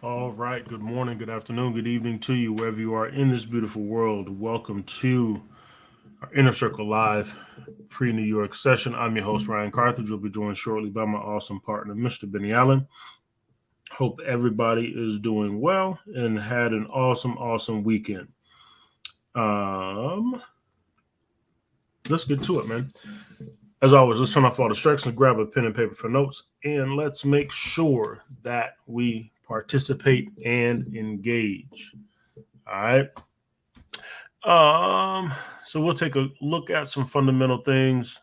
All right. Good morning, good afternoon, good evening to you, wherever you are in this beautiful world. Welcome to our Inner Circle Live pre-New York session. I'm your host, Ryan Carthage. We'll be joined shortly by my awesome partner, Mr. Benny Allen. Hope everybody is doing well and had an awesome weekend. Um, let's get to it, man. As always, let's turn off all distractions, grab a pen and paper for notes, and let's make sure that we participate and engage. All right. So we'll take a look at some fundamental things,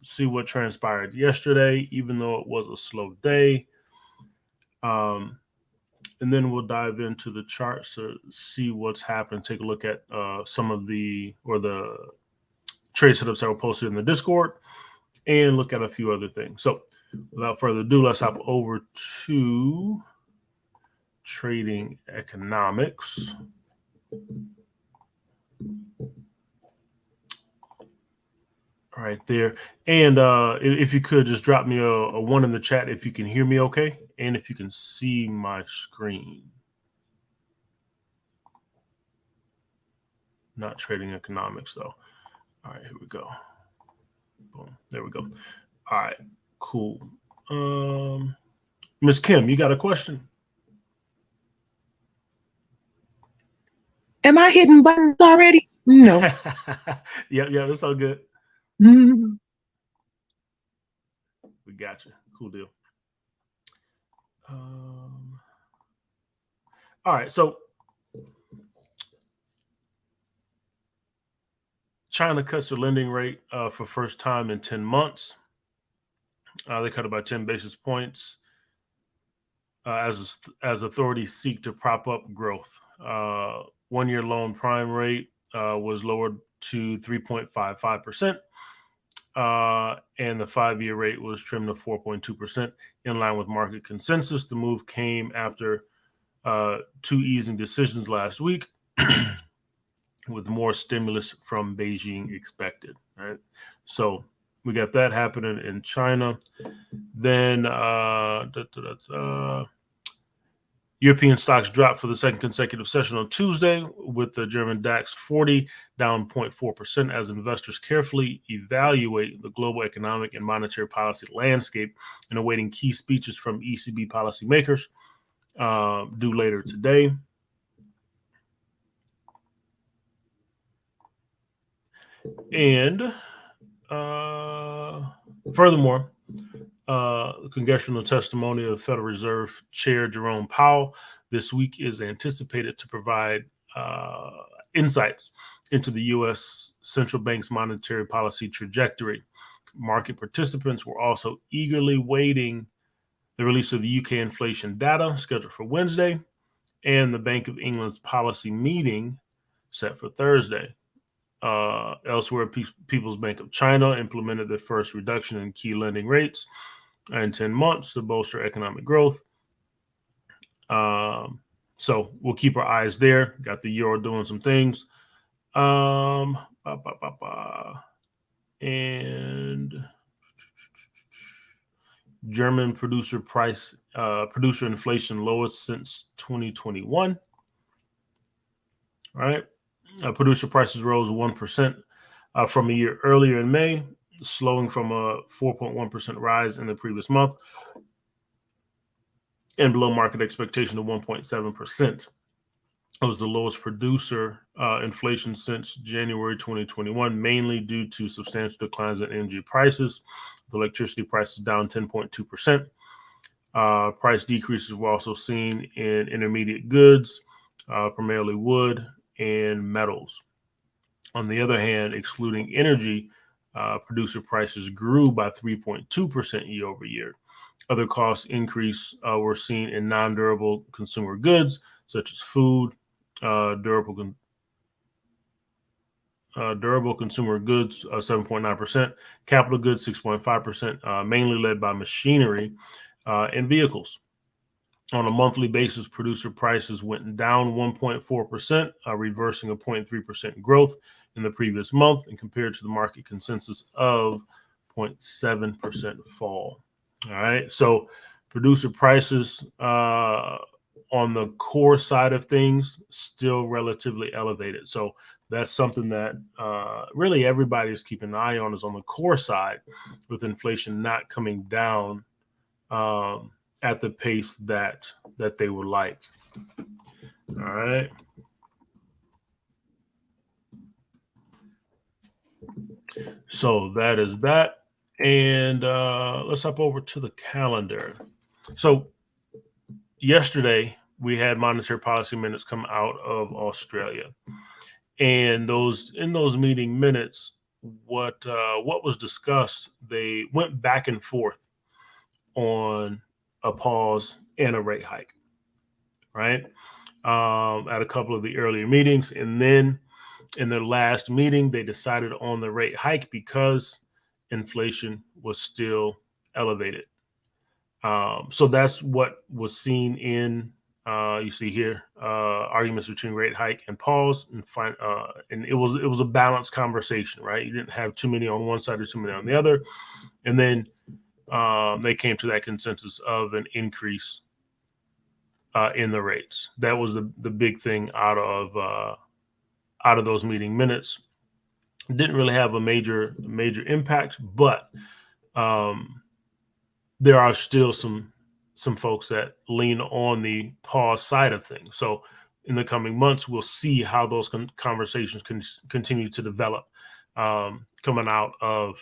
see what transpired yesterday, even though it was a slow day. And then we'll dive into the charts to see what's happened. Take a look at some of the trade setups that were posted in the Discord and look at a few other things. So without further ado, let's hop over to trading economics. Right there. And if you could just drop me a one in the chat if you can hear me okay, and if you can see my screen. Not trading economics though. All right, here we go. Boom. There we go. All right, cool. Miss Kim, you got a question? Am I hitting buttons already? No. Yeah, that's all good. Mm. We got you. Cool deal. All right, so China cuts their lending rate for first time in 10 months. They cut about 10 basis points as authorities seek to prop up growth. 1-year loan prime rate was lowered to 3.55%, and the 5-year rate was trimmed to 4.2%, in line with market consensus. The move came after 2 easing decisions last week, with more stimulus from Beijing expected. Right, so we got that happening in China. Then European stocks dropped for the second consecutive session on Tuesday, with the German DAX 40 down 0.4% as investors carefully evaluate the global economic and monetary policy landscape and awaiting key speeches from ECB policymakers due later today. And furthermore, the congressional testimony of Federal Reserve Chair Jerome Powell this week is anticipated to provide insights into the U.S. central bank's monetary policy trajectory. Market participants were also eagerly waiting the release of the UK inflation data scheduled for Wednesday and the Bank of England's policy meeting set for Thursday. Elsewhere, People's Bank of China implemented their first reduction in key lending rates in 10 months to bolster economic growth. So we'll keep our eyes there. Got the euro doing some things. And German producer inflation lowest since 2021. Right. Producer prices rose 1% from a year earlier in May, slowing from a 4.1% rise in the previous month and below market expectation of 1.7%. It was the lowest producer inflation since January 2021, mainly due to substantial declines in energy prices, with electricity prices down 10.2%. Price decreases were also seen in intermediate goods, primarily wood and metals. On the other hand, excluding energy, producer prices grew by 3.2% year over year. Other cost increase were seen in non-durable consumer goods, such as food, durable consumer goods, 7.9%, capital goods, 6.5%, mainly led by machinery and vehicles. On a monthly basis, producer prices went down 1.4%, reversing a 0.3% growth in the previous month, and compared to the market consensus of 0.7% fall. All right, so Producer prices on the core side of things still relatively elevated. So that's something that really everybody is keeping an eye on, is on the core side, with inflation not coming down at the pace that they would like. All right. So that is that. And let's hop over to the calendar. So yesterday we had monetary policy minutes come out of Australia, and in those meeting minutes, what was discussed, they went back and forth on a pause and a rate hike, right? At a couple of the earlier meetings, and then in their last meeting, they decided on the rate hike because inflation was still elevated. So that's what was seen in, you see here, arguments between rate hike and pause, and it was a balanced conversation, right? You didn't have too many on one side or too many on the other, and then they came to that consensus of an increase in the rates. That was the big thing out of those meeting minutes. Didn't really have a major impact, but there are still some folks that lean on the pause side of things. So in the coming months, we'll see how those conversations can continue to develop coming out of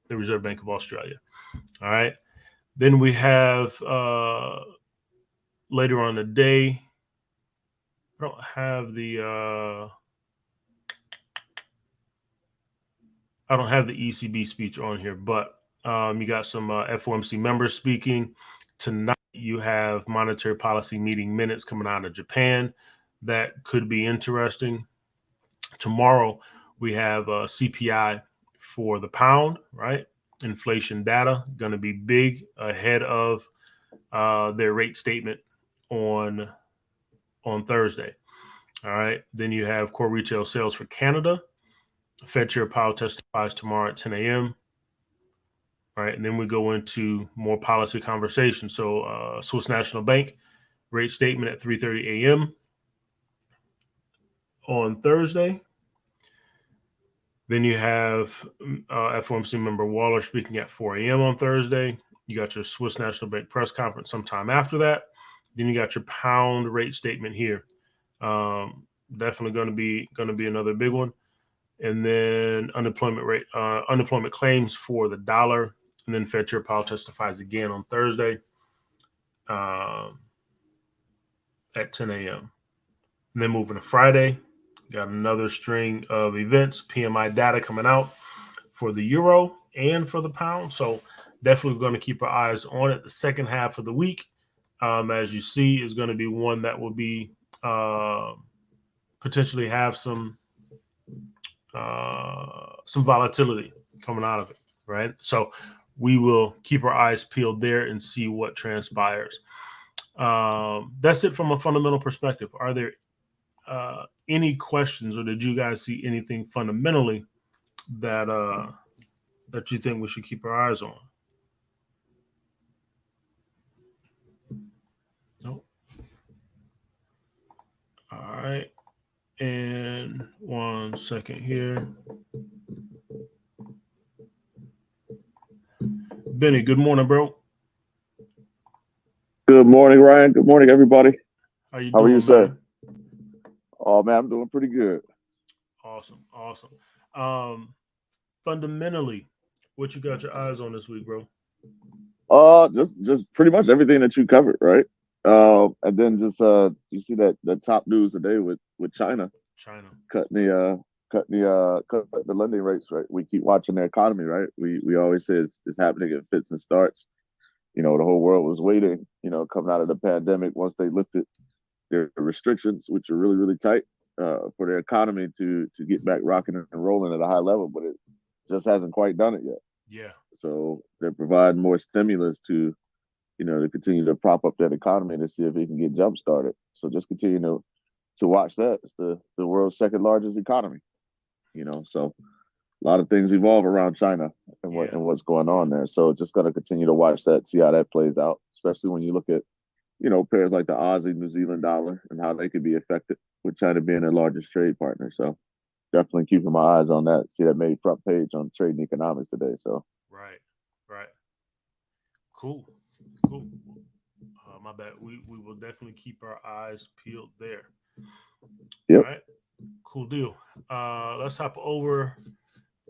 the Reserve Bank of Australia. All right. Then we have later on in the day, I don't have the ECB speech on here, but you got some FOMC members speaking. Tonight, you have monetary policy meeting minutes coming out of Japan. That could be interesting. Tomorrow, we have CPI for the pound, right? Inflation data going to be big ahead of their rate statement on Thursday. All right. Then you have core retail sales for Canada. Fed Chair Powell testifies tomorrow at 10 a.m. All right. And then we go into more policy conversation. So Swiss National Bank rate statement at 3:30 a.m. on Thursday. Then you have FOMC member Waller speaking at 4 a.m. on Thursday. You got your Swiss National Bank press conference sometime after that. Then you got your pound rate statement here. Definitely going to be another big one. And then unemployment claims for the dollar, and then Fed Chair Powell testifies again on Thursday at 10 a.m. And then moving to Friday, got another string of events, PMI data coming out for the euro and for the pound. So definitely going to keep our eyes on it. The second half of the week, as you see, is going to be one that will be potentially have some volatility coming out of it, right? So we will keep our eyes peeled there and see what transpires. That's it from a fundamental perspective. Are there any questions, or did you guys see anything fundamentally that you think we should keep our eyes on? Nope. All right. And 1 second here. Benny, good morning, bro. Good morning, Ryan. Good morning, everybody. How you How doing, are you, sir? man? Oh, man, I'm doing pretty good. Awesome. Fundamentally, what you got your eyes on this week, bro? Just pretty much everything that you covered, right? And then just you see that the top news today with China cutting the lending rates, right? We keep watching their economy, right? We always say it's happening in fits and starts. You know, the whole world was waiting, you know, coming out of the pandemic, once they lifted their restrictions, which are really, really tight, for their economy to get back rocking and rolling at a high level, but it just hasn't quite done it yet. Yeah. So they're providing more stimulus to, you know, to continue to prop up that economy to see if it can get jump started. So just continue to watch that. It's the world's second largest economy, you know. So a lot of things evolve around China and what's going on there. So just got to continue to watch that, see how that plays out. especially when you look at, pairs like the Aussie, New Zealand dollar and how they could be affected with China being their largest trade partner. So definitely keeping my eyes on that. See that made front page on Trading Economics today. So right. Cool. My bad. We will definitely keep our eyes peeled there. Yep. All right. Cool deal. Let's hop over,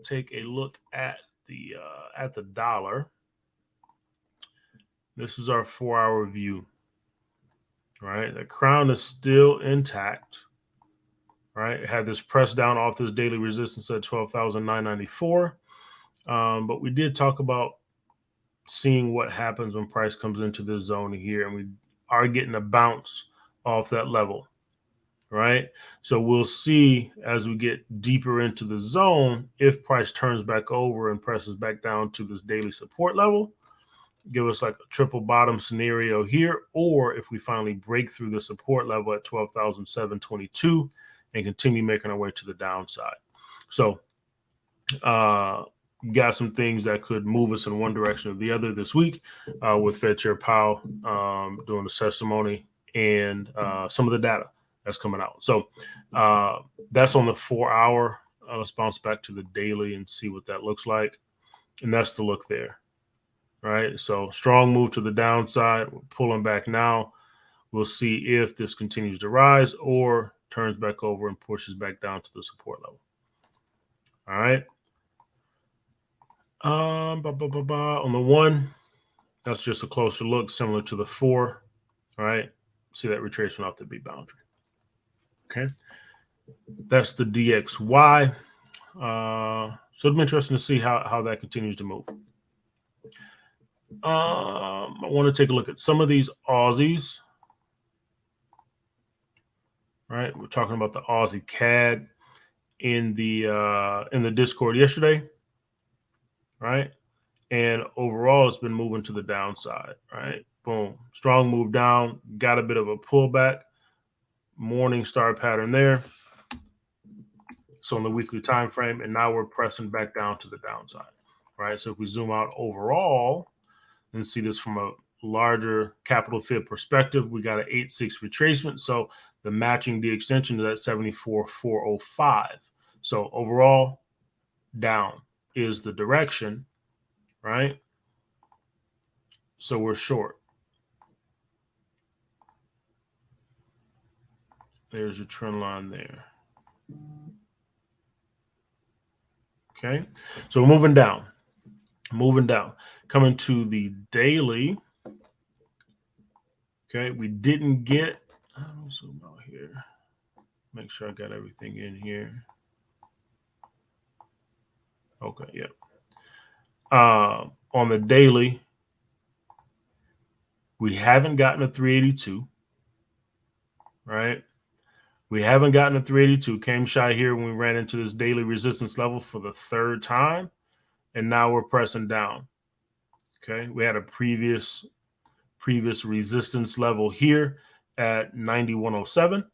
take a look at the dollar. This is our 4-hour view. Right. The crown is still intact. Right. It had this press down off this daily resistance at 12,994. But we did talk about seeing what happens when price comes into this zone here, and we are getting a bounce off that level, right? So we'll see as we get deeper into the zone if price turns back over and presses back down to this daily support level, give us like a triple bottom scenario here, or if we finally break through the support level at 12,722 and continue making our way to the downside. So got some things that could move us in one direction or the other this week with Fed Chair Powell doing the testimony and some of the data that's coming out. So that's on the 4-hour. Let's bounce back to the daily and see what that looks like. And that's the look there, right? So strong move to the downside. We're pulling back now. We'll see if this continues to rise or turns back over and pushes back down to the support level. All right. On the 1, that's just a closer look, similar to the 4. All right. See that retracement off the B boundary. Okay. That's the DXY. So it'll be interesting to see how that continues to move. I want to take a look at some of these Aussies. Right. We're talking about the Aussie CAD in the Discord yesterday. Right. And overall, it's been moving to the downside, right? Boom. Strong move down. Got a bit of a pullback. Morning star pattern there. So on the weekly time frame, and now we're pressing back down to the downside, right? So if we zoom out overall and see this from a larger capital fib perspective, we got an 8.6 retracement. So the matching the extension to that 74,405. So overall, down is the direction. Right? So we're short. There's your trend line there. Okay. So we're moving down. Coming to the daily. Okay. We didn't get, I'll zoom out here. Make sure I got everything in here. Okay. Yep. On the daily, we haven't gotten a 382, right? We haven't gotten a 382. Came shy here when we ran into this daily resistance level for the 3rd time, and now we're pressing down. Okay, we had a previous resistance level here at 9107,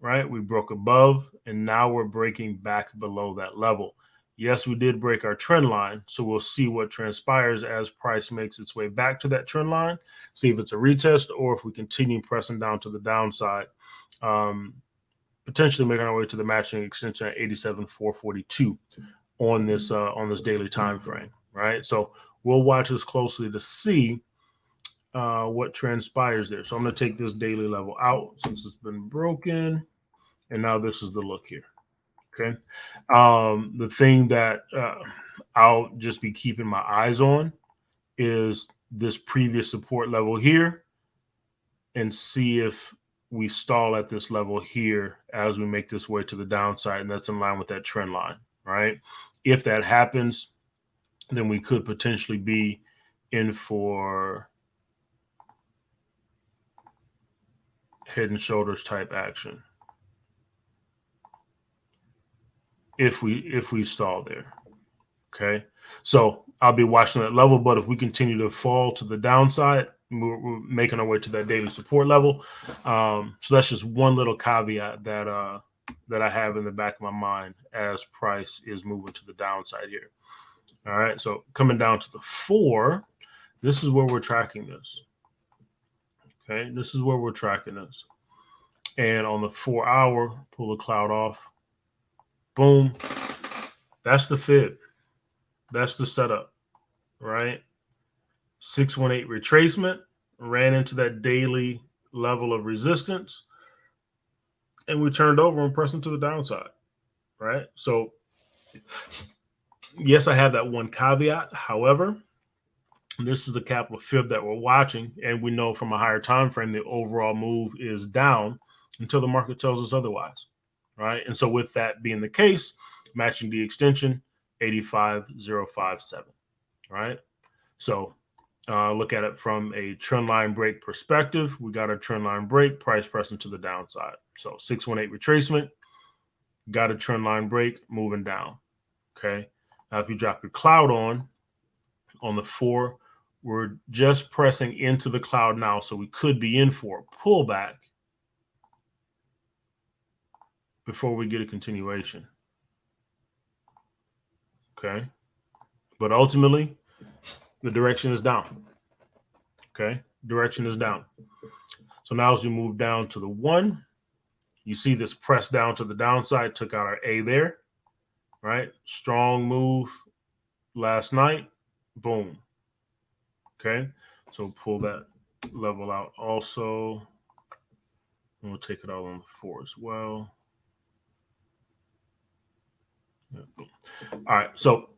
right? We broke above, and now we're breaking back below that level. Yes, we did break our trend line, so we'll see what transpires as price makes its way back to that trend line, see if it's a retest or if we continue pressing down to the downside, potentially making our way to the matching extension at 87,442 on this daily time frame, right? So we'll watch this closely to see what transpires there. So I'm going to take this daily level out since it's been broken, and now this is the look here. Okay. The thing that I'll just be keeping my eyes on is this previous support level here and see if we stall at this level here as we make this way to the downside. And that's in line with that trend line, right? If that happens, then we could potentially be in for head and shoulders type action. If we stall there. Okay. So I'll be watching that level, but if we continue to fall to the downside, we're making our way to that daily support level. So that's just one little caveat that I have in the back of my mind as price is moving to the downside here. All right. So coming down to the 4, this is where we're tracking this. Okay, this is where we're tracking this. And on the 4-hour, pull the cloud off. Boom. That's the fib. That's the setup, right? 618 retracement, ran into that daily level of resistance, and we turned over and pressed into the downside, right? So yes, I have that one caveat. However, this is the capital fib that we're watching, and we know from a higher time frame the overall move is down until the market tells us otherwise, right? And so with that being the case, matching the extension 85057, right? So look at it from a trend line break perspective. We got a trend line break, price pressing to the downside. So 618 retracement, got a trend line break, moving down. Okay. Now, if you drop your cloud on the 4, we're just pressing into the cloud now. So we could be in for a pullback before we get a continuation. Okay. But ultimately, the direction is down. Okay. Direction is down. So now as we move down to the 1, you see this press down to the downside, took out our A there, right? Strong move last night. Boom. Okay. So pull that level out also. And we'll take it out on the 4 as well. Yeah. All right. So,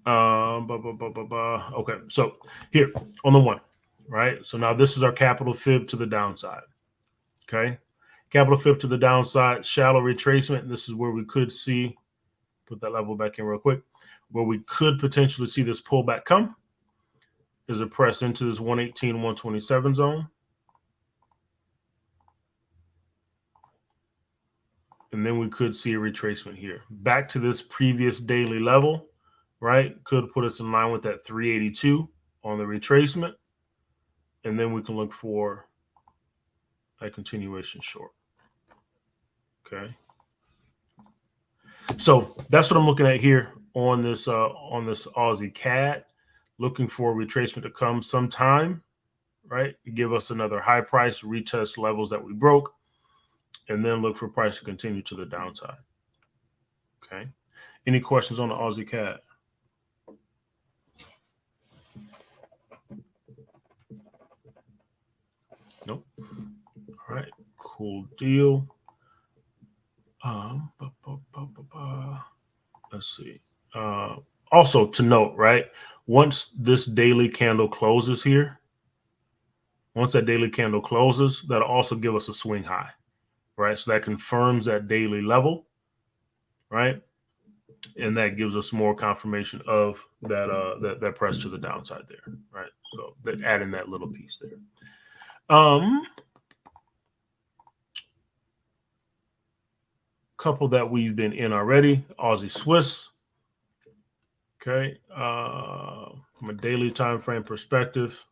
okay. So here on the 1, right? So now this is our capital fib to the downside. Okay. Capital fib to the downside, shallow retracement. And this is where we could see, put that level back in real quick, where we could potentially see this pullback come is a press into this 118, 127 zone. And then we could see a retracement here back to this previous daily level, right? Could put us in line with that 382 on the retracement. And then we can look for a continuation short. Okay. So that's what I'm looking at here on this Aussie CAD, looking for a retracement to come sometime, right? Give us another high price, retest levels that we broke, and then look for price to continue to the downside. Okay. Any questions on the Aussie CAD? Nope. All right. Cool deal. Let's see. Also to note, right? Once this daily candle closes here, once that daily candle closes, that'll also give us a swing high, right? So that confirms that daily level, right? And that gives us more confirmation of that that press to the downside there, right? So that adding that little piece there. Couple that we've been in already, Aussie Swiss. Okay, from a daily time frame perspective,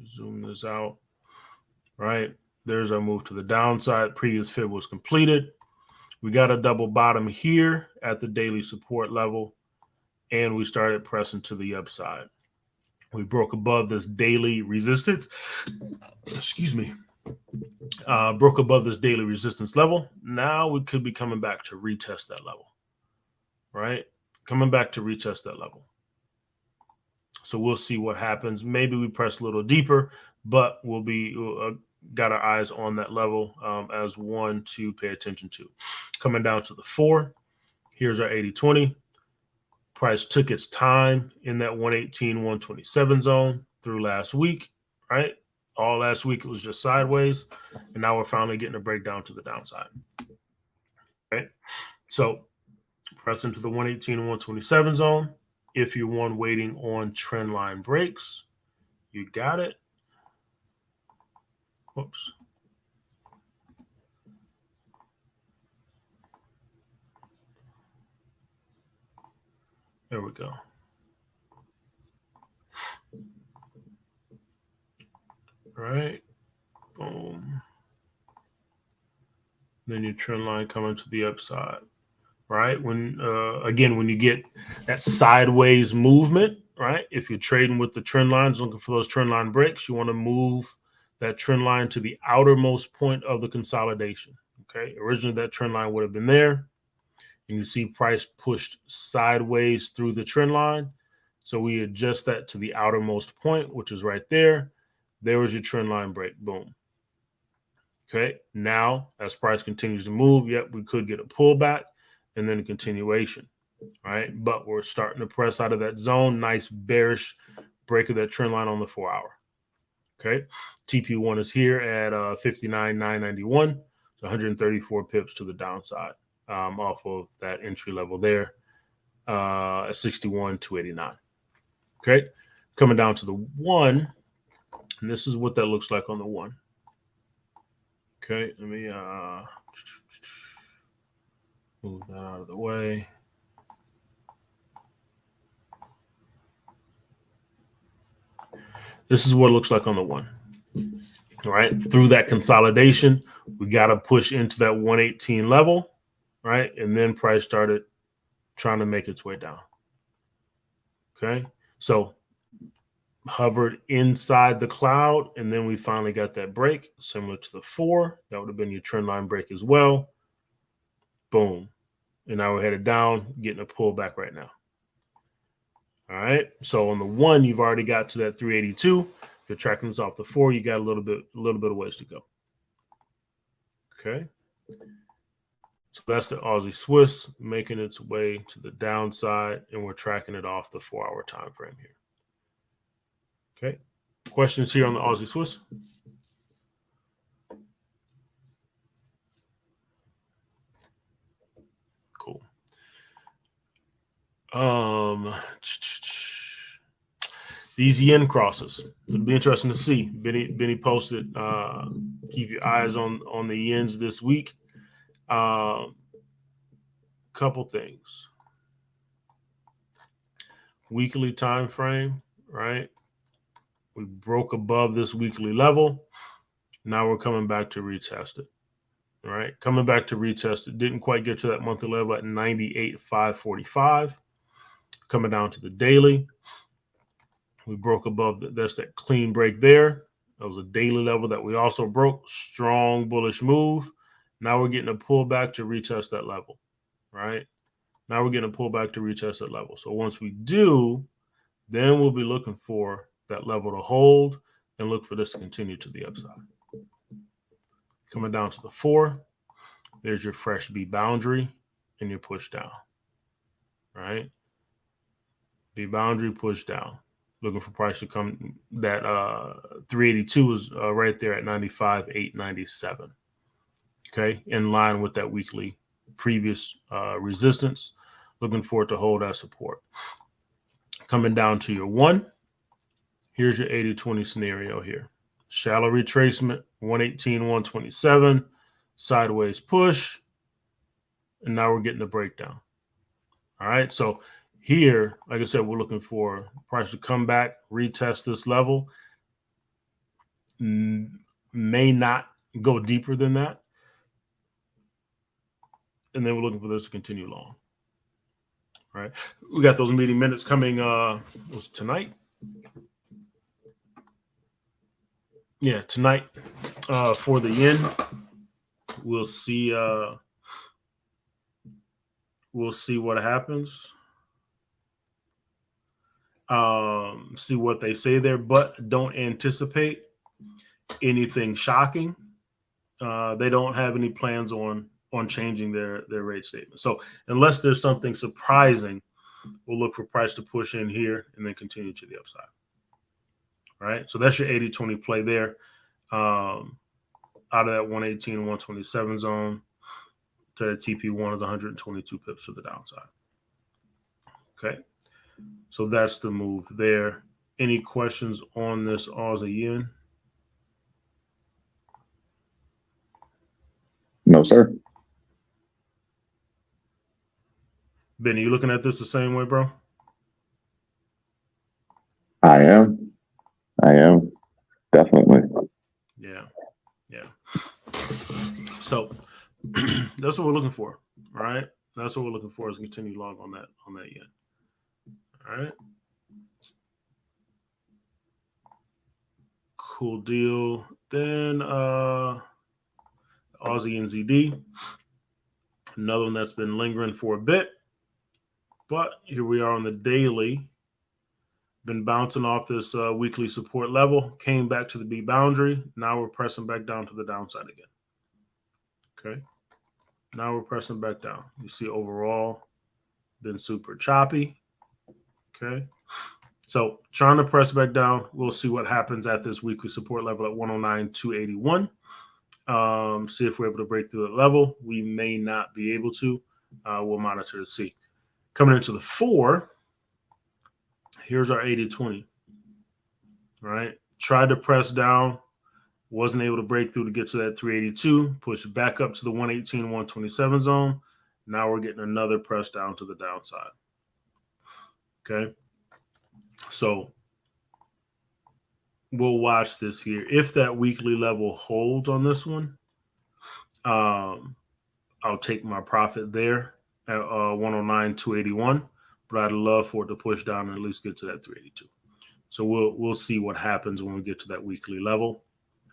zoom this out. Right, there's our move to the downside. Previous fib was completed. We got a double bottom here at the daily support level, and we started pressing to the upside. We broke above this daily resistance. Excuse me. Broke above this daily resistance level. Now we could be coming back to retest that level, right? Coming back to retest that level. So we'll see what happens. Maybe we press a little deeper, but we'll be got our eyes on that level as one to pay attention to. Coming down to the 4, here's our 80-20. Price took its time in that 118, 127 zone through last week, right? All last week it was just sideways, and now we're finally getting a breakdown to the downside. Right? So press into the 118 and 127 zone. If you're one waiting on trend line breaks, you got it. Whoops. There we go. All right. Boom. Then your trend line coming to the upside. Right? When again, when you get that sideways movement, right? If you're trading with the trend lines, looking for those trend line breaks, you want to move that trend line to the outermost point of the consolidation. Okay, originally that trend line would have been there, and you see price pushed sideways through the trend line. So we adjust that to the outermost point, which is right there. There was your trend line break. Boom. Okay, now as price continues to move, yep, we could get a pullback and then a continuation. All right, but we're starting to press out of that zone. Nice bearish break of that trend line on the 4 hour. Okay, TP1 is here at 59,991, so 134 pips to the downside off of that entry level there at 61,289. Okay, coming down to the 1, and this is what that looks like on the 1. Okay, let me move that out of the way. This is what it looks like on the 1. All right, through that consolidation, we got to push into that 118 level, right? And then price started trying to make its way down. Okay, so hovered inside the cloud, and then we finally got that break, similar to the 4. That would have been your trend line break as well. Boom. And now we're headed down, getting a pullback right now. All right, so on the 1, you've already got to that 382. If you're tracking this off the 4, you got a little bit of ways to go. Okay, so that's the Aussie Swiss making its way to the downside, and we're tracking it off the 4 hour time frame here. Okay, questions here on the Aussie Swiss? Cool. These yen crosses, it'll be interesting to see. Benny posted, keep your eyes on the yens this week. Couple things. Weekly time frame, right? We broke above this weekly level. Now we're coming back to retest it. All right, coming back to retest it. Didn't quite get to that monthly level at 98,545. Coming down to the daily. We broke above, that's that clean break there. That was a daily level that we also broke. Strong bullish move. Now we're getting a pullback to retest that level, right? Now we're getting a pullback to retest that level. So once we do, then we'll be looking for that level to hold and look for this to continue to the upside. Coming down to the 4, there's your fresh B boundary and your push down, right? B boundary, push down. Looking for price to come. That 382 is right there at 95,897. Okay, in line with that weekly previous resistance. Looking for it to hold as support. Coming down to your 1. Here's your 80-20 scenario here. Shallow retracement, 118, 127, sideways push, and now we're getting the breakdown. All right, so here, like I said, we're looking for price to come back, retest this level. May not go deeper than that. And then we're looking for this to continue long. All right. We got those meeting minutes coming was tonight. Yeah, tonight for the yen. We'll see what happens. See what they say there, but don't anticipate anything shocking. They don't have any plans on changing their rate statement. So unless there's something surprising, we'll look for price to push in here and then continue to the upside. All right, so that's your 80-20 play there. Out of that 118, 127 zone to the TP1 is 122 pips to the downside. Okay. So that's the move there. Any questions on this Aussie yen? No, sir. Benny, you looking at this the same way, bro? I am. Definitely. Yeah. So that's what we're looking for, all right? That's what we're looking for is continue long on that yen. All right. Cool deal. Then Aussie NZD, another one that's been lingering for a bit. But here we are on the daily. Been bouncing off this weekly support level. Came back to the B boundary. Now we're pressing back down to the downside again. Okay. Now we're pressing back down. You see overall, been super choppy. Okay. So trying to press back down. We'll see what happens at this weekly support level at 109,281. See if we're able to break through the level. We may not be able to. We'll monitor to see. Coming into the 4, here's our 80-20. All right. Tried to press down. Wasn't able to break through to get to that 382. Pushed back up to the 118, 127 zone. Now we're getting another press down to the downside. Okay. So we'll watch this here. If that weekly level holds on this one, I'll take my profit there at 109,281. But I'd love for it to push down and at least get to that 382. So we'll see what happens when we get to that weekly level.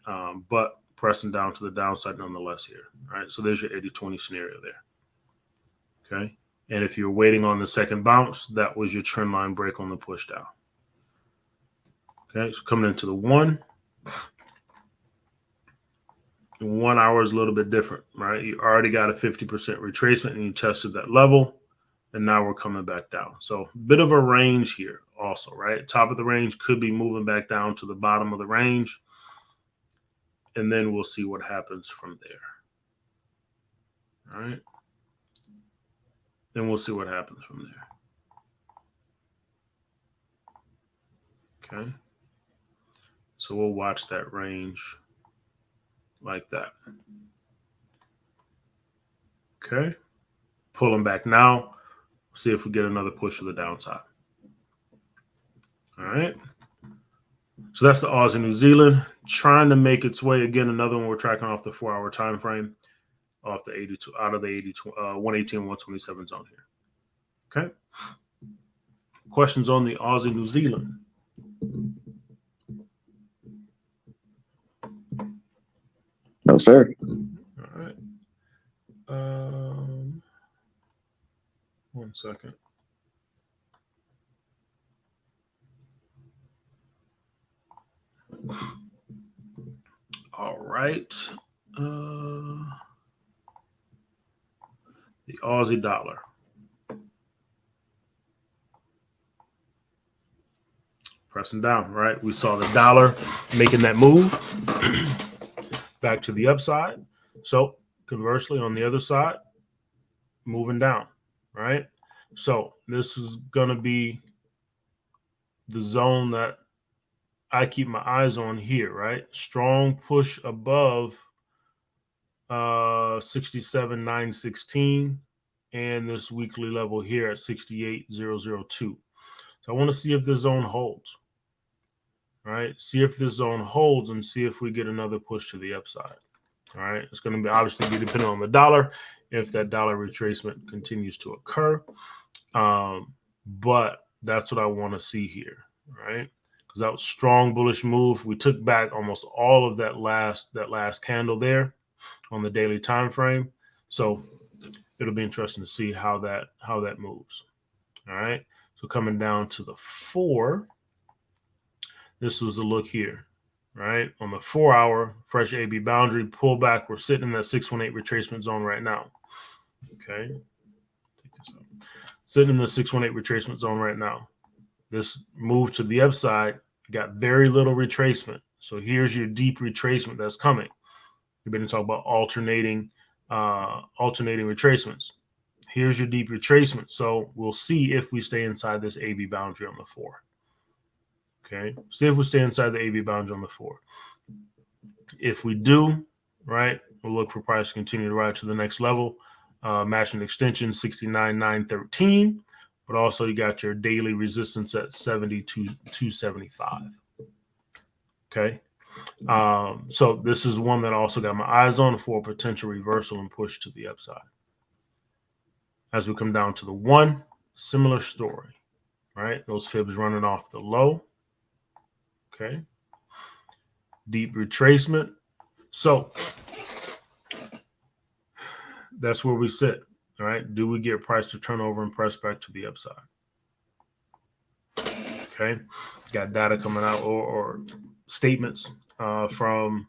But pressing down to the downside nonetheless here. All right. So there's your 80-20 scenario there. Okay. And if you're waiting on the second bounce, that was your trend line break on the push down. Okay, so coming into the 1. The 1 hour is a little bit different, right? You already got a 50% retracement and you tested that level, and now we're coming back down. So bit of a range here also, right? Top of the range could be moving back down to the bottom of the range, and then we'll see what happens from there. All right. Then we'll see what happens from there. Okay. So we'll watch that range like that. Okay. Pulling back now. See if we get another push to the downside. All right. So that's the Aussie New Zealand trying to make its way again. Another one we're tracking off the 4-hour time frame, off the 82 out of the 118, 127 zone here. Okay. Questions on the Aussie New Zealand? No, sir. All right. 1 second. All right. The Aussie dollar. Pressing down, right? We saw the dollar making that move back to the upside. So conversely, on the other side, moving down, right? So this is going to be the zone that I keep my eyes on here, right? Strong push above 67,916 and this weekly level here at 68,002. So I want to see if this zone holds, right? See if this zone holds and see if we get another push to the upside. All right. It's going to be obviously be dependent on the dollar if that dollar retracement continues to occur. But that's what I want to see here, right? Because that was a strong bullish move. We took back almost all of that last candle there on the daily time frame. So it'll be interesting to see how that moves. All right. So coming down to the 4, this was the look here, right? On the 4-hour fresh AB boundary pullback, we're sitting in that 618 retracement zone right now. Okay. Take this out. Sitting in the 618 retracement zone right now. This move to the upside got very little retracement. So here's your deep retracement that's coming. We've been talking about alternating retracements. Here's your deep retracement. So we'll see if we stay inside this AB boundary on the 4. Okay. See if we stay inside the AB boundary on the 4. If we do, right, we'll look for price to continue to ride to the next level. Matching extension 69,913. But also you got your daily resistance at 72,275. Okay. So this is one that I also got my eyes on for a potential reversal and push to the upside. As we come down to the 1, similar story, right? Those fibs running off the low. Okay. deep retracement. So that's where we sit. All right. Do we get price to turnover and press back to the upside? Okay. Got data coming out or statements from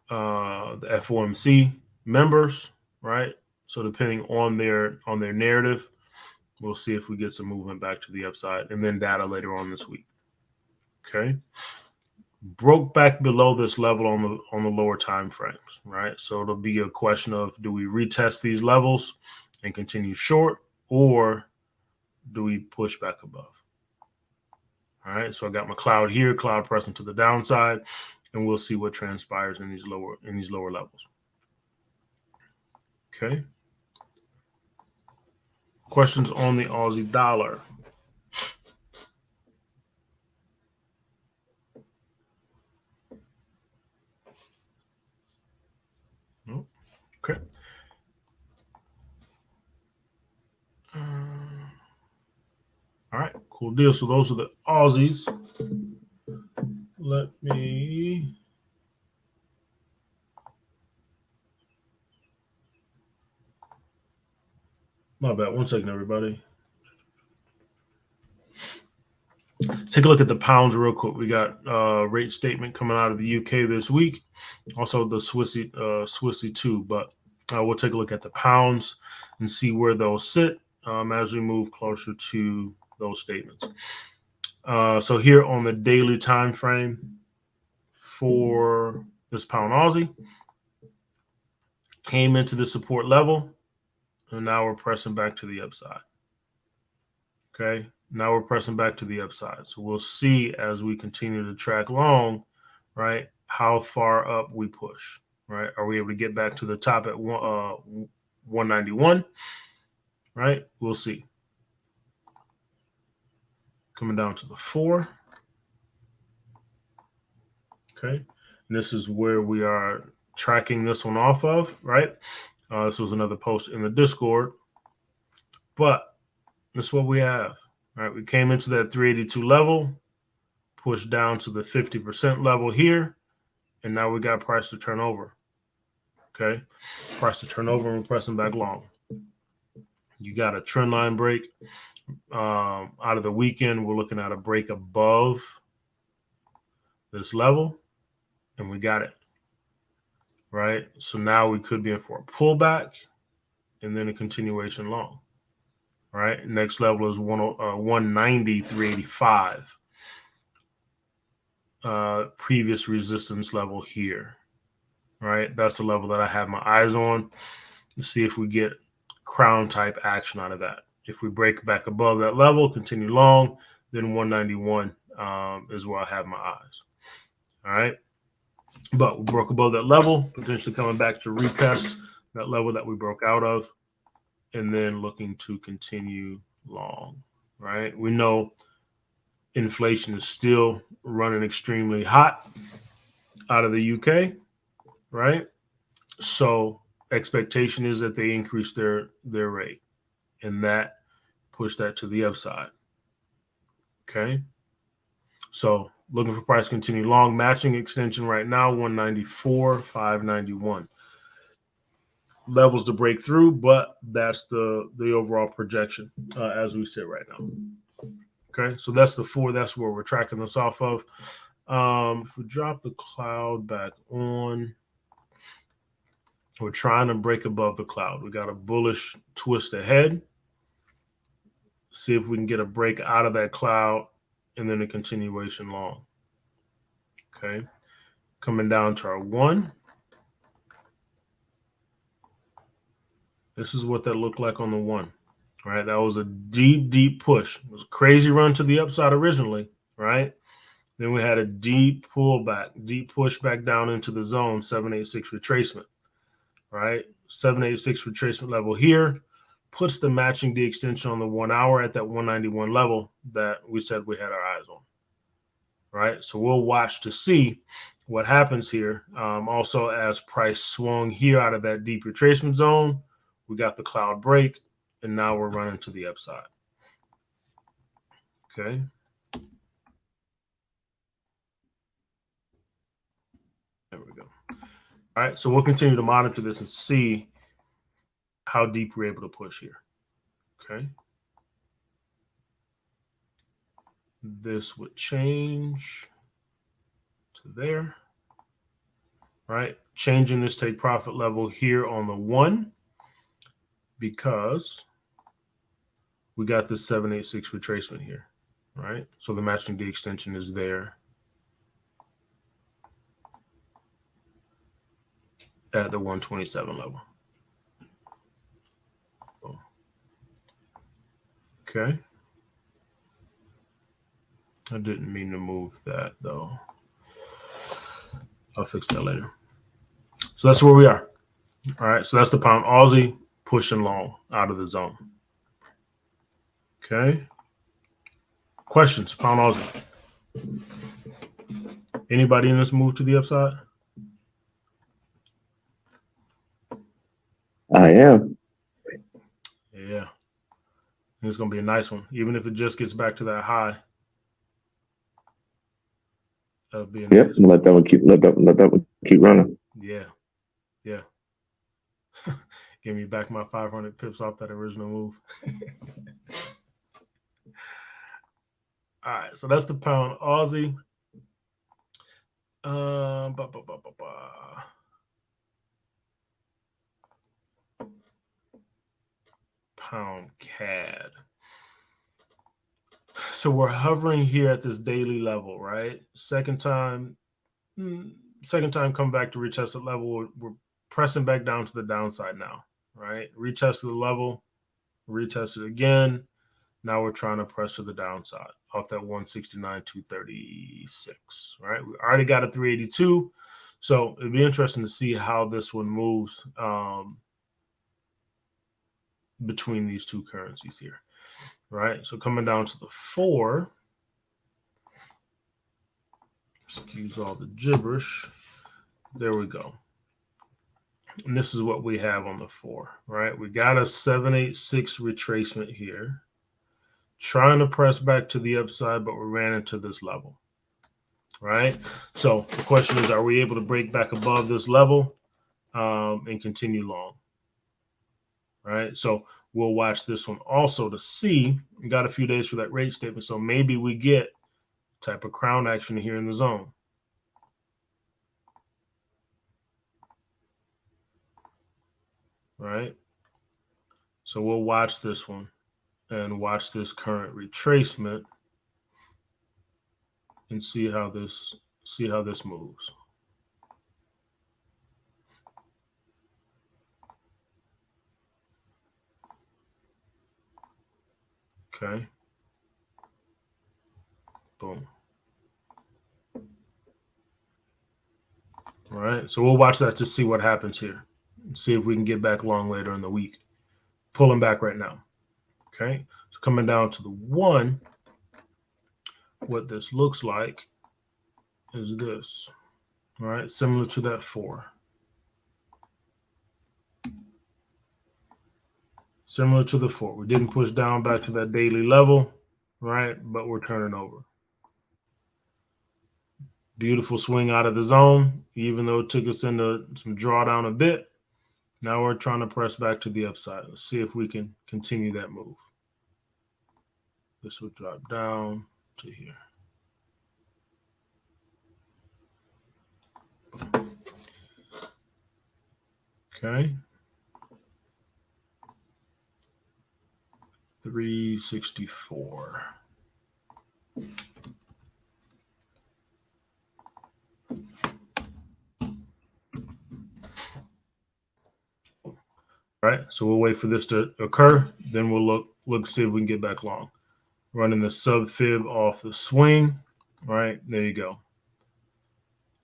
the FOMC members, right? So depending on their narrative, we'll see if we get some movement back to the upside, and then data later on this week. Okay. Broke back below this level on the lower time frames, right? So it'll be a question of, do we retest these levels and continue short, or do we push back above? All right. So I got my cloud here, cloud pressing to the downside, and we'll see what transpires in these lower levels. Okay. Questions on the Aussie dollar? Okay. All right, cool deal. So those are the Aussies. Let me. My bad. 1 second, everybody. Take a look at the pounds real quick. We got rate statement coming out of the UK this week. Also the Swissy too. But we'll take a look at the pounds and see where those sit as we move closer to those statements. So here on the daily time frame for this pound Aussie, came into the support level, and now we're pressing back to the upside. Okay, now we're pressing back to the upside. So we'll see as we continue to track long, right, how far up we push, right? Are we able to get back to the top at 191, right? We'll see. Coming down to the 4. Okay, and this is where we are tracking this one off of, right? This was another post in the Discord, but this is what we have. All right, we came into that 382 level, pushed down to the 50% level here, and now we got price to turn over. Okay, price to turn over, and we're pressing back long. You got a trend line break out of the weekend. We're looking at a break above this level, and we got it. Right, so now we could be in for a pullback and then a continuation long. All right, next level is 190, 385. Previous resistance level here. All right, that's the level that I have my eyes on. Let's see if we get crown type action out of that. If we break back above that level, continue long, then 191 is where I have my eyes. All right. But we broke above that level, potentially coming back to retest that level that we broke out of, and then looking to continue long, right? We know inflation is still running extremely hot out of the UK, right? So expectation is that they increase their rate, and that push that to the upside. Okay. So looking for price to continue long, matching extension right now, 194, 591. Levels to break through, but that's the overall projection as we sit right now. Okay, so that's the 4. That's where we're tracking this off of. If we drop the cloud back on, we're trying to break above the cloud. We got a bullish twist ahead. See if we can get a break out of that cloud and then a continuation long. Okay, coming down to our 1. This is what that looked like on the 1. Right, that was a deep push. It was a crazy run to the upside originally, right? Then we had a deep pullback, deep push back down into the zone, 786 retracement, right? 786 retracement level here puts the matching D extension on the 1 hour at that 191 level that we said we had our eyes on, right? So we'll watch to see what happens here. Also, as price swung here out of that deep retracement zone, we got the cloud break, and now we're running to the upside. Okay. right, so we'll continue to monitor this and see how deep we're able to push here. Okay. This would change to there. Right, changing this take profit level here on the 1 because we got this 786 retracement here, right? So the matching D extension is there at the 127 level. Okay. I didn't mean to move that though. I'll fix that later. So that's where we are. All right. So that's the pound Aussie pushing long out of the zone. Okay. Questions, pound Aussie. Anybody in this move to the upside? I am. Yeah. It's going to be a nice one. Even if it just gets back to that high. That'll be a nice one. Let that one keep running. Yeah. Yeah. Give me back my 500 pips off that original move. All right. So that's the pound Aussie. Pound CAD. So we're hovering here at this daily level, right? Second time come back to retest the level. We're pressing back down to the downside now, right? Retest the level, retest it again. Now we're trying to press to the downside off that 169.236, right? We already got a 382. So it'd be interesting to see how this one moves between these two currencies here, right? So coming down to the 4, excuse all the gibberish. There we go. And this is what we have on the 4, right? We got a 786 retracement here, trying to press back to the upside, but we ran into this level, right? So the question is, are we able to break back above this level and continue long, right? So we'll watch this one also to see. We got a few days for that rate statement, so maybe we get type of crown action here in the zone. Right? So we'll watch this one and watch this current retracement and see how this moves. Okay. Boom. All right. So we'll watch that to see what happens here and see if we can get back long later in the week. Pulling back right now. Okay. So coming down to the 1, what this looks like is this. All right. Similar to that 4. Similar to the 4. We didn't push down back to that daily level, right? But we're turning over. Beautiful swing out of the zone, even though it took us into some drawdown a bit. Now we're trying to press back to the upside. Let's see if we can continue that move. This will drop down to here. Okay. 364. All right, so we'll wait for this to occur. Then we'll look see if we can get back long. Running the sub fib off the swing. All right, there you go.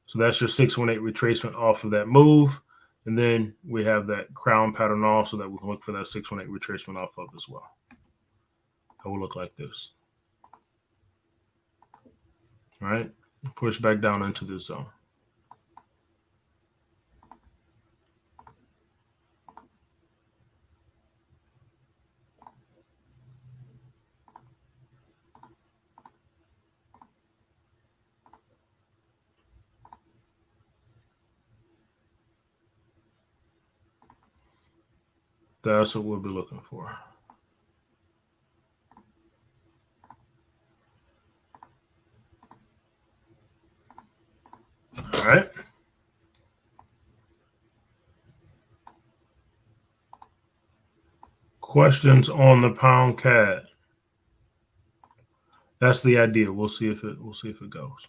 So that's your 618 retracement off of that move. And then we have that crown pattern also that we can look for that 618 retracement off of as well. It will look like this. All right, push back down into this zone. That's what we'll be looking for. All right. Questions on the pound CAD? That's the idea. We'll see if it goes.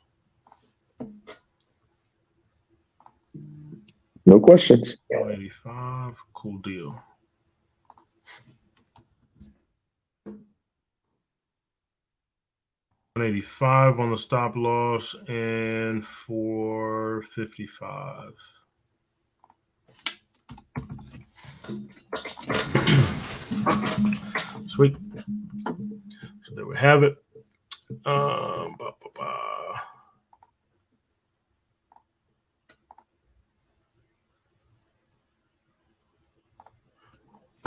No questions. 185, cool deal. $185 on the stop loss and 455. Sweet. So there we have it.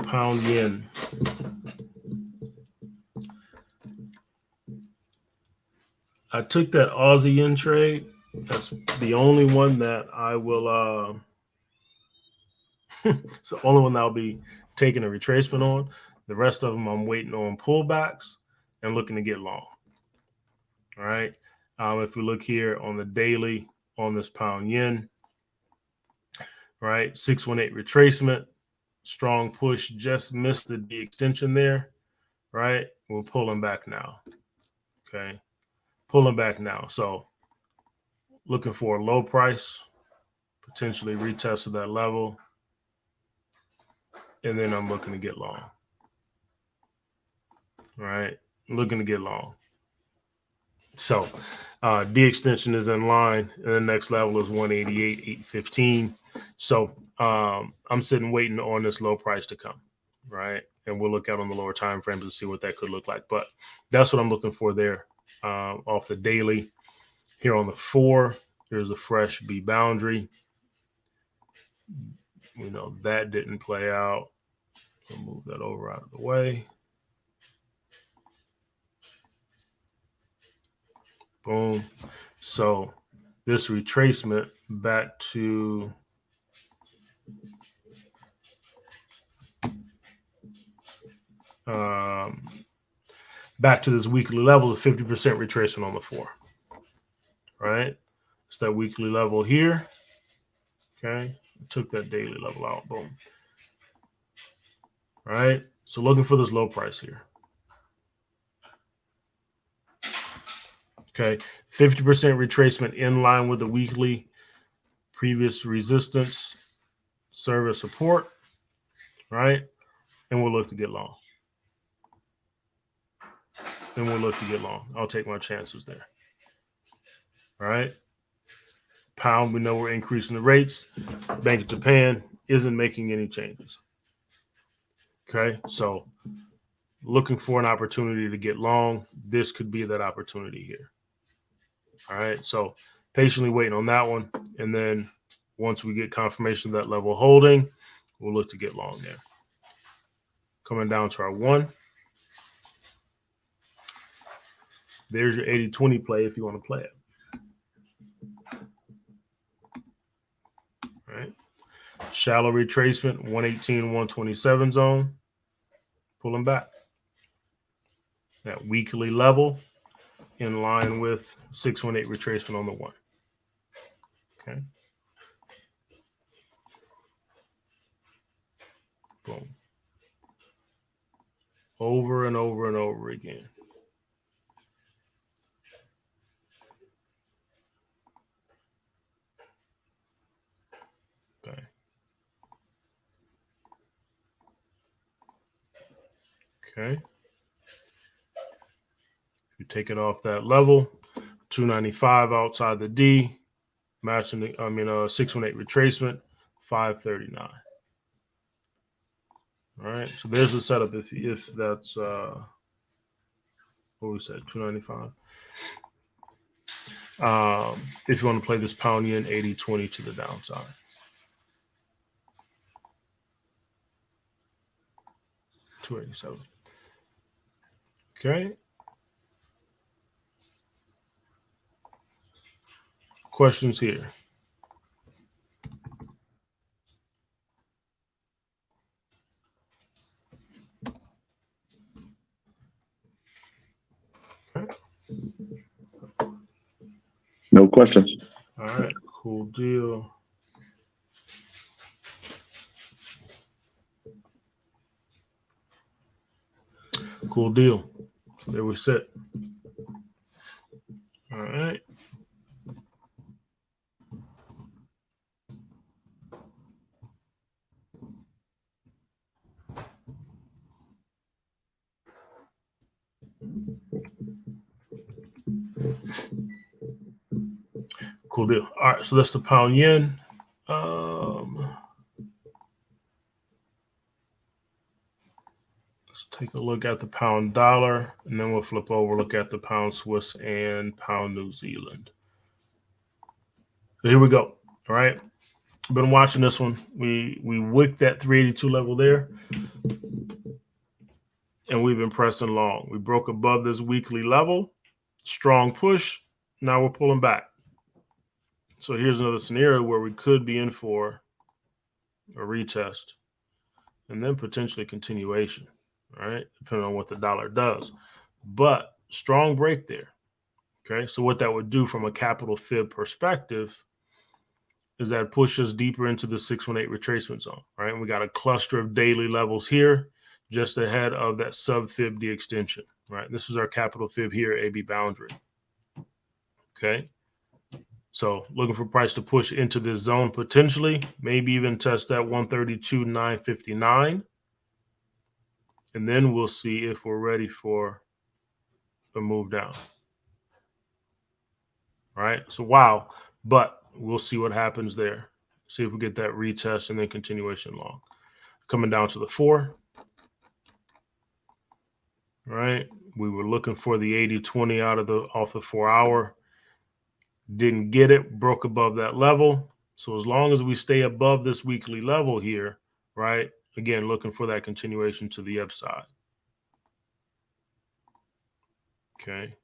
Pound yen. I took that Aussie yen trade. That's the only one that I will. It's the only one that I'll be taking a retracement on. The rest of them, I'm waiting on pullbacks and looking to get long. All right. If we look here on the daily on this pound yen, right, 618 retracement, strong push, just missed the D extension there, right? We're pulling back now. Okay. Pulling back now. So looking for a low price, potentially retest of that level. And then I'm looking to get long. All right. Looking to get long. So D extension is in line, and the next level is 188, 815. So I'm sitting waiting on this low price to come, right? And we'll look out on the lower time frames and see what that could look like. But that's what I'm looking for there off the daily. Here on the 4, there's a fresh B boundary. You know, that didn't play out. I'll move that over out of the way. Boom. So this retracement back to this weekly level of 50% retracement on the 4. Right? It's that weekly level here. Okay. Took that daily level out. Boom. All right. So looking for this low price here. Okay. 50% retracement in line with the weekly previous resistance, service support. Right. And we'll look to get long. I'll take my chances there. All right. Pound, we know we're increasing the rates. Bank of Japan isn't making any changes. Okay. So looking for an opportunity to get long. This could be that opportunity here. All right. So patiently waiting on that one. And then once we get confirmation of that level holding, we'll look to get long there. Coming down to our 1. There's your 80-20 play if you want to play it. All right. Shallow retracement, 118, 127 zone. Pulling back. That weekly level in line with 618 retracement on the 1. Okay. Boom. Over and over and over again. Okay. Okay. If you take it off that level, 295 outside the D, matching the 618 retracement, 539. All right. So there's the setup if that's what we said, 295. If you want to play this pound yen 80-20 to the downside. $287. Okay. Questions here? No questions. All right, cool deal. Cool deal. There we sit. All right. Cool deal. All right, so that's the pound yen. Let's take a look at the pound dollar, and then we'll flip over, look at the pound Swiss and pound New Zealand. So here we go. All right. Been watching this one. We wicked that 382 level there, and we've been pressing long. We broke above this weekly level. Strong push. Now we're pulling back. So here's another scenario where we could be in for a retest and then potentially continuation, right? Depending on what the dollar does. But strong break there. Okay. So what that would do from a capital fib perspective is that push us deeper into the 618 retracement zone, right? And we got a cluster of daily levels here just ahead of that sub fib de-extension, right? This is our capital fib here, AB boundary. Okay. So looking for price to push into this zone potentially, maybe even test that 132,959. And then we'll see if we're ready for a move down. All right. So wow, but we'll see what happens there. See if we get that retest and then continuation long. Coming down to the 4. All right. We were looking for the 80-20 off the 4 hour. Didn't get it, broke above that level. So as long as we stay above this weekly level here, right? Again, looking for that continuation to the upside. Okay.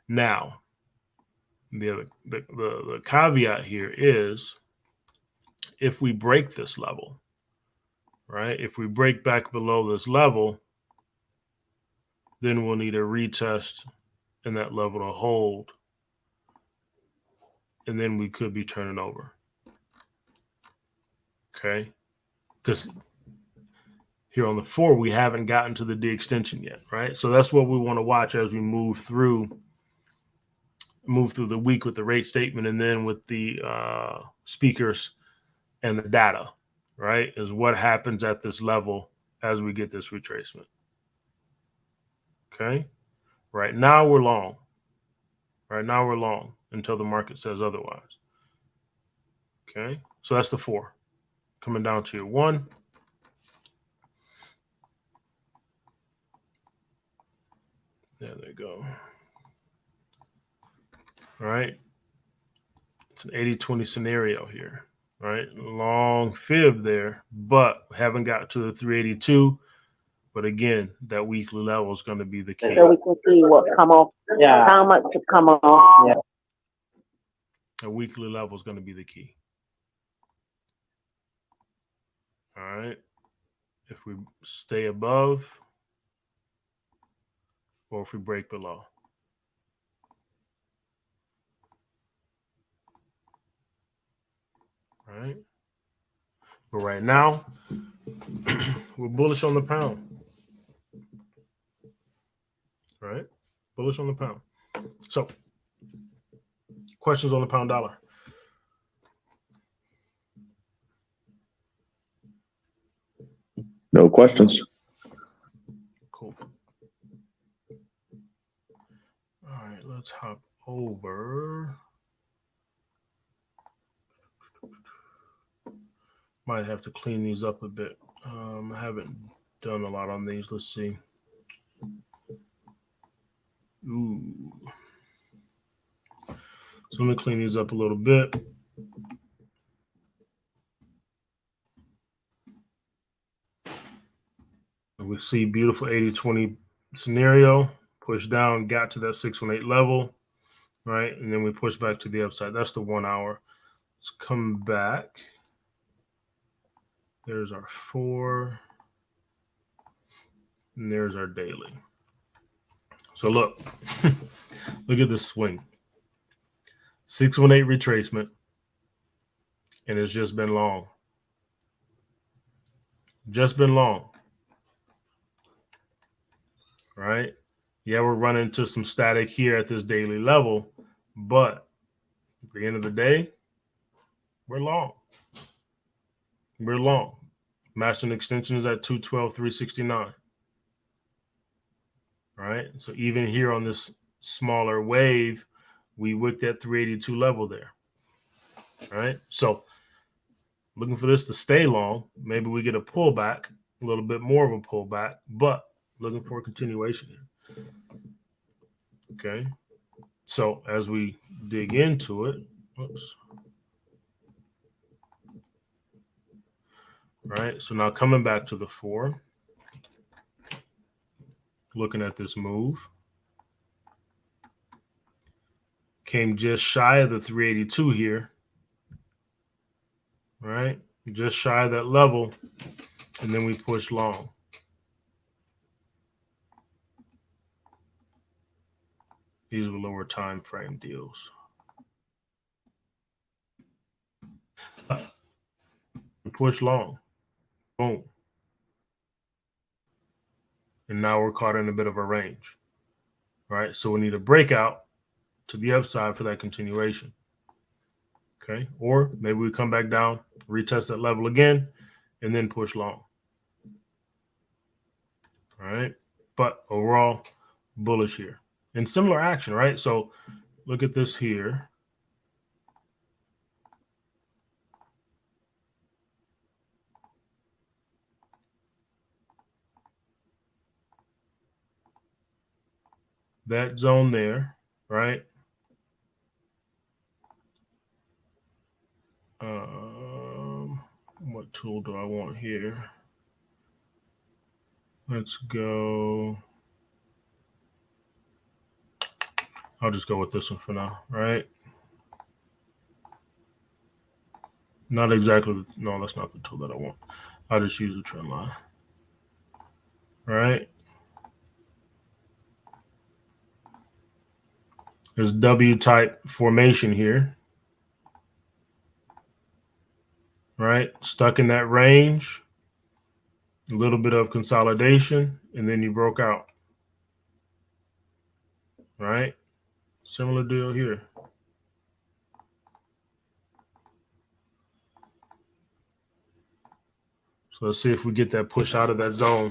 Now, the caveat here is if we break this level, right? If we break back below this level, then we'll need a retest and that level to hold. And then we could be turning over. Okay. Because here on the 4, we haven't gotten to the de-extension yet, right? So that's what we want to watch as we move through the week with the rate statement and then with the speakers and the data, right? Is what happens at this level as we get this retracement. Okay. Right now we're long. Right now we're long until the market says otherwise. Okay. So that's the 4. Coming down to your 1. There they go. All right. It's an 80-20 scenario here, right? Long fib there, but haven't got to the 382. But again, that weekly level is going to be the key. So we can see what come off. Yeah. How much to come off. Yeah. A weekly level is going to be the key. All right. If we stay above or if we break below. All right. But right now, we're bullish on the pound. All right. Bullish on the pound. So, questions on the pound dollar? No questions. Cool. All right, let's hop over. Might have to clean these up a bit. I haven't done a lot on these. Let's see. Ooh. So let me clean these up a little bit. And we see beautiful 80-20 scenario. Push down, got to that 618 level, right? And then we push back to the upside. That's the 1 hour. Let's come back. There's our 4. And there's our daily. So look, look at this swing. 618 retracement, and it's just been long. Just been long. Right? Yeah, we're running into some static here at this daily level, but at the end of the day, we're long. We're long. Matching extension is at 212, 369. Right? So even here on this smaller wave, we wicked that 382 level there. Right? So looking for this to stay long. Maybe we get a pullback, a little bit more of a pullback, but looking for a continuation here. Okay. So as we dig into it, oops. Right. So now coming back to the 4, looking at this move, came just shy of the 382 here. Right. Just shy of that level. And then we push long. These were lower time frame deals. Push long. Boom. And now we're caught in a bit of a range. Right. So we need a breakout to the upside for that continuation. Okay. Or maybe we come back down, retest that level again, and then push long. All right. But overall, bullish here. And similar action, right? So look at this here. That zone there, right? What tool do I want here? Let's go. I'll just go with this one for now, right? Not exactly. No, that's not the tool that I want. I'll just use the trend line. All right. There's W-type formation here. Right? Stuck in that range. A little bit of consolidation, and then you broke out. Right? Similar deal here. So let's see if we get that push out of that zone.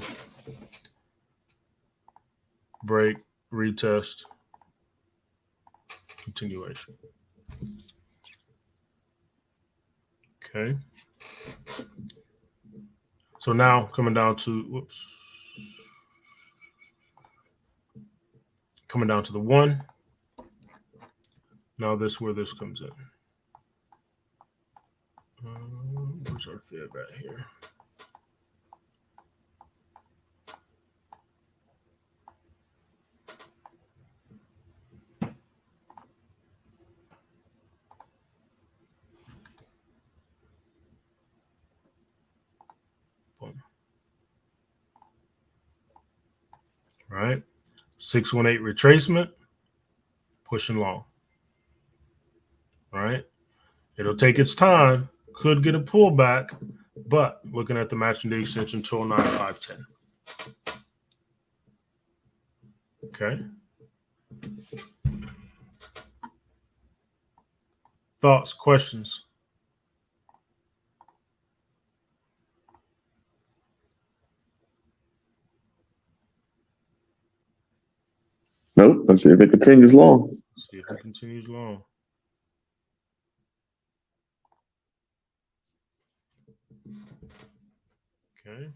Break, retest, continuation. Okay. So now coming down to, coming down to the 1. Now this where this comes in. Where's our fib at here? Boom. All right. 618 retracement, pushing long. All right. It'll take its time. Could get a pullback, but looking at the matching day extension, 209.510. Okay. Thoughts, questions? Nope. Let's see if it continues long. See if it continues long. Okay.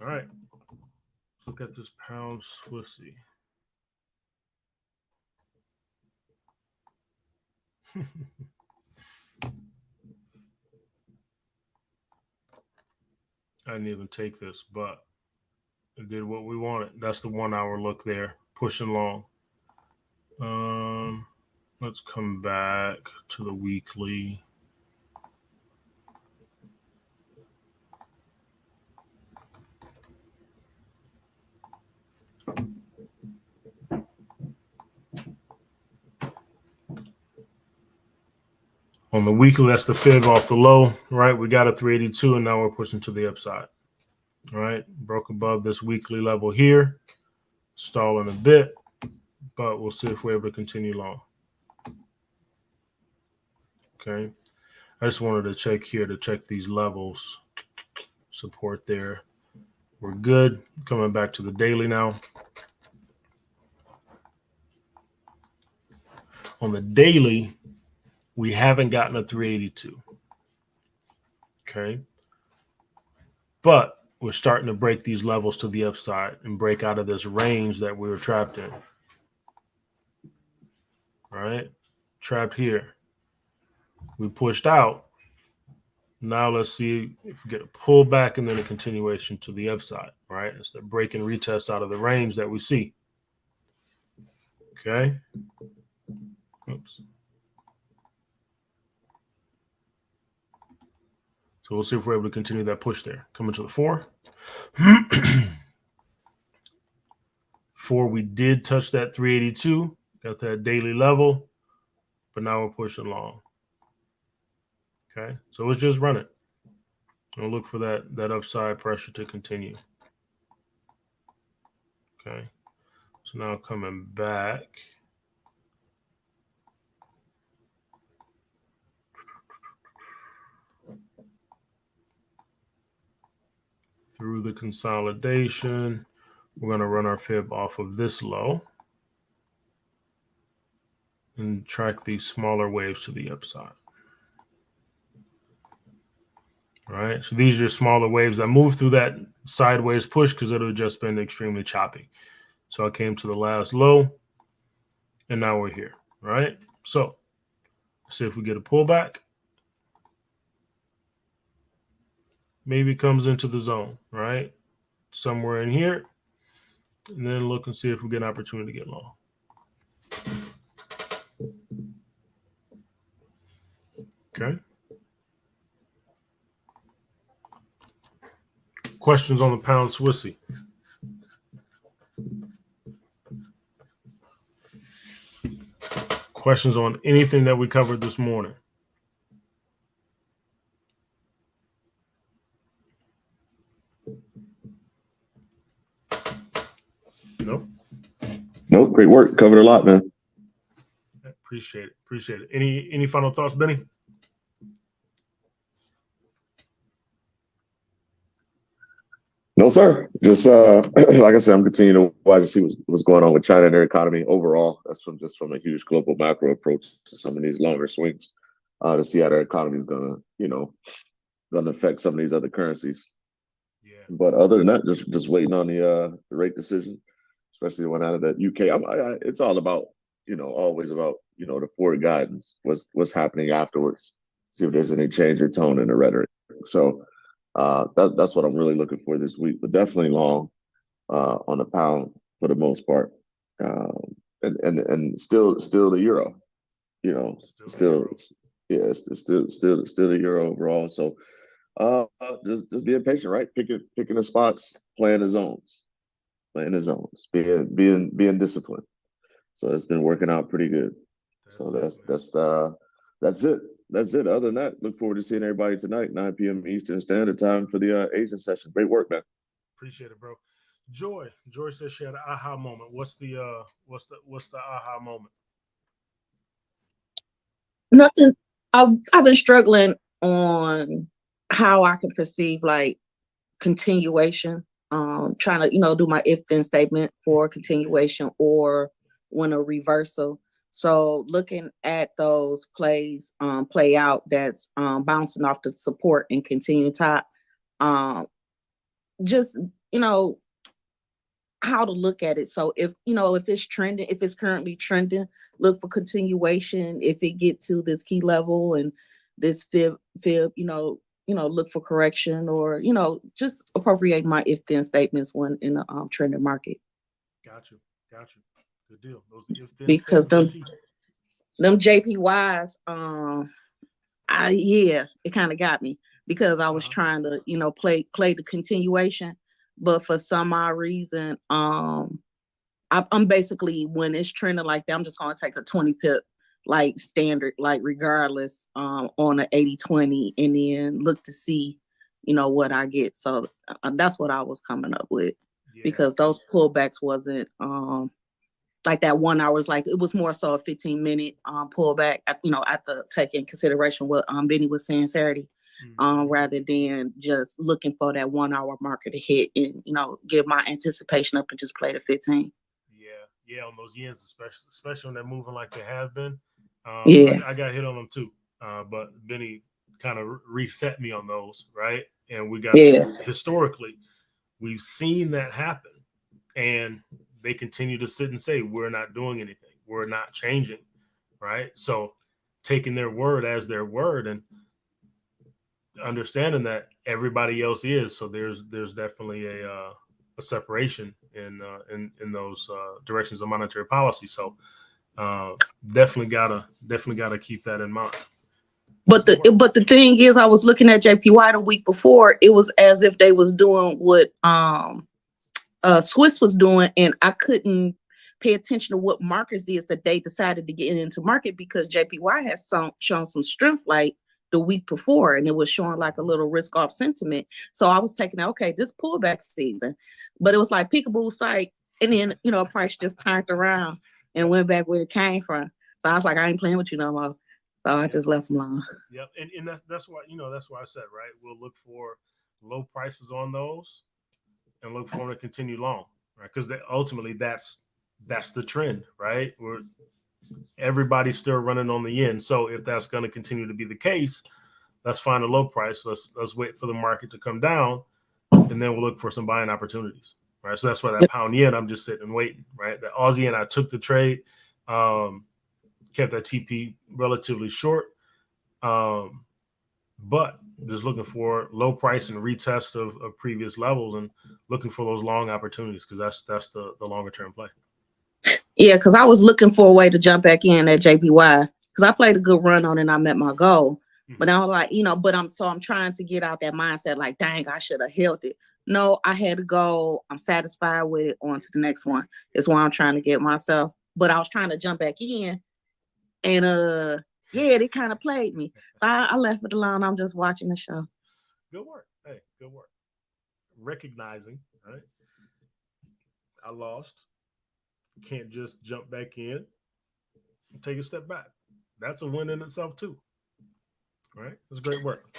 All right. Look at this pound Swissy. I didn't even take this, but it did what we wanted. That's the 1 hour look there, pushing long. Let's come back to the weekly. On the weekly, that's the fib off the low, right? We got a 382, and now we're pushing to the upside. All right, broke above this weekly level here, stalling a bit, but we'll see if we're able to continue long. Okay, I just wanted to check here to check these levels. Support there. We're good. Coming back to the daily now. On the daily, we haven't gotten a 382. Okay. But we're starting to break these levels to the upside and break out of this range that we were trapped in. All right. Trapped here. We pushed out. Now let's see if we get a pullback and then a continuation to the upside. Right. It's the break and retest out of the range that we see. Okay. Oops. So we'll see if we're able to continue that push there. Coming to the 4. 4, we did touch that 382, got that daily level, but now we're pushing long. Okay, so let's just run it. We'll look for that upside pressure to continue. Okay, so now coming back. Through the consolidation, we're going to run our fib off of this low and track these smaller waves to the upside. All right, so these are smaller waves that move through that sideways push because it would have just been extremely choppy. So I came to the last low, and now we're here. All right, so let's see if we get a pullback. Maybe it comes into the zone, right? Somewhere in here. And then look and see if we get an opportunity to get long. Okay. Questions on the pound Swissy? Questions on anything that we covered this morning? Nope. Nope. Great work. Covered a lot, man. Appreciate it. Appreciate it. Any final thoughts, Benny? No, sir. Just like I said, I'm continuing to watch and see what's going on with China and their economy overall. That's from a huge global macro approach to some of these longer swings to see how their economy is gonna affect some of these other currencies. Yeah. But other than that, just waiting on the rate decision, especially the one out of that UK. It's all about always about the forward guidance. What's happening afterwards? See if there's any change or tone in the rhetoric. So. That's what I'm really looking for this week, but definitely long on the pound for the most part, and still the euro, still the euro overall. So just being patient, right? Picking the spots, playing the zones, being disciplined. So it's been working out pretty good. That's it. That's it. Other than that, look forward to seeing everybody tonight, 9 p.m. Eastern Standard Time for the Asian session. Great work, man. Appreciate it, bro. Joy says she had an aha moment. What's the aha moment? Nothing. I've been struggling on how I can perceive like continuation. Trying to do my if then statement for continuation or when a reversal. So looking at those plays play out, that's bouncing off the support and continue top. Just how to look at it. So if it's trending, if it's currently trending, look for continuation. If it get to this key level and this fib, look for correction or just appropriate my if then statements when in a trending market. Got you. Good deal. Those because them JPYs, it kind of got me because I was trying to play the continuation, but for some odd reason, I'm basically when it's trending like that, I'm just gonna take a 20 pip like standard, like regardless, on a 80-20, and then look to see, what I get. So that's what I was coming up with, because those pullbacks wasn't like that 1 hour. Was like, it was more so a 15-minute pullback, after taking consideration what Benny was saying Saturday, rather than just looking for that 1 hour marker to hit and, give my anticipation up and just play the 15. Yeah, on those yens, especially when they're moving like they have been. I got hit on them too, but Benny kind of reset me on those, right? And we got historically, we've seen that happen, and they continue to sit and say, we're not doing anything, we're not changing, right? So taking their word as their word and understanding that everybody else is. So there's definitely a separation in those directions of monetary policy. So definitely gotta keep that in mind. But the thing is, I was looking at JPY the week before. It was as if they was doing what Swiss was doing, and I couldn't pay attention to what markers is that they decided to get into market, because JPY has shown some strength like the week before, and it was showing like a little risk off sentiment. So I was taking, okay, this pullback season, but it was like peekaboo sight, and then price just turned around and went back where it came from. So I was like, I ain't playing with you no more. So I just left them alone. Yep, and that's why that's why I said, right, we'll look for low prices on those and look for them to continue long, right? Because ultimately that's the trend, right? Everybody's still running on the yen. So if that's going to continue to be the case, let's find a low price. Let's wait for the market to come down, and then we'll look for some buying opportunities, right? So that's why that pound yen, I'm just sitting and waiting, right? The Aussie yen, I took the trade, kept that TP relatively short, but just looking for low price and retest of previous levels, and looking for those long opportunities, because that's the longer term play. Yeah, because I was looking for a way to jump back in at JPY, because I played a good run on it and I met my goal. But I was like, I'm trying to get out that mindset, like, dang, I should have held it. No, I had to go. I'm satisfied with it. On to the next one. It's why I'm trying to get myself. But I was trying to jump back in, and they kind of played me. So I left it alone. I'm just watching the show. Good work. Hey, good work. Recognizing, right? I lost. Can't just jump back in and take a step back. That's a win in itself too. Right? That's great work.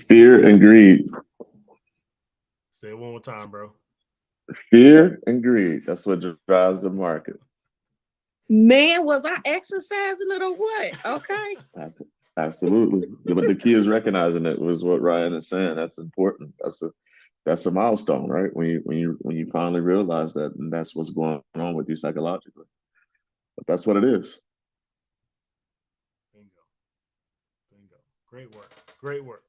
Fear and greed. Say it one more time, bro. Fear and greed. That's what drives the market. Man, was I exercising it or what? Okay. Absolutely. But the key is recognizing it, was what Ryan is saying. That's important. That's a milestone, right? When you finally realize that, and that's what's going on with you psychologically. But that's what it is. Bingo. Great work.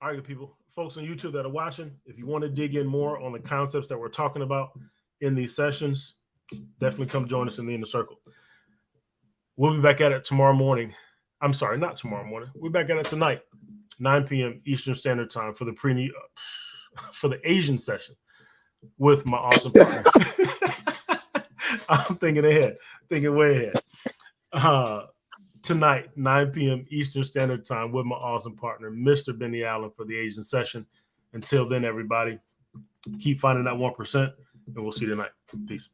All right, good people. Folks on YouTube that are watching, if you want to dig in more on the concepts that we're talking about in these sessions, definitely come join us in the Inner Circle. We'll be back at it tomorrow morning. I'm sorry, not tomorrow morning. We're back at it tonight, 9 p.m. Eastern Standard Time for the Asian session with my awesome partner. I'm thinking way ahead. Tonight, 9 p.m. Eastern Standard Time with my awesome partner, Mr. Benny Allen, for the Asian session. Until then, everybody, keep finding that 1%, and we'll see you tonight. Peace.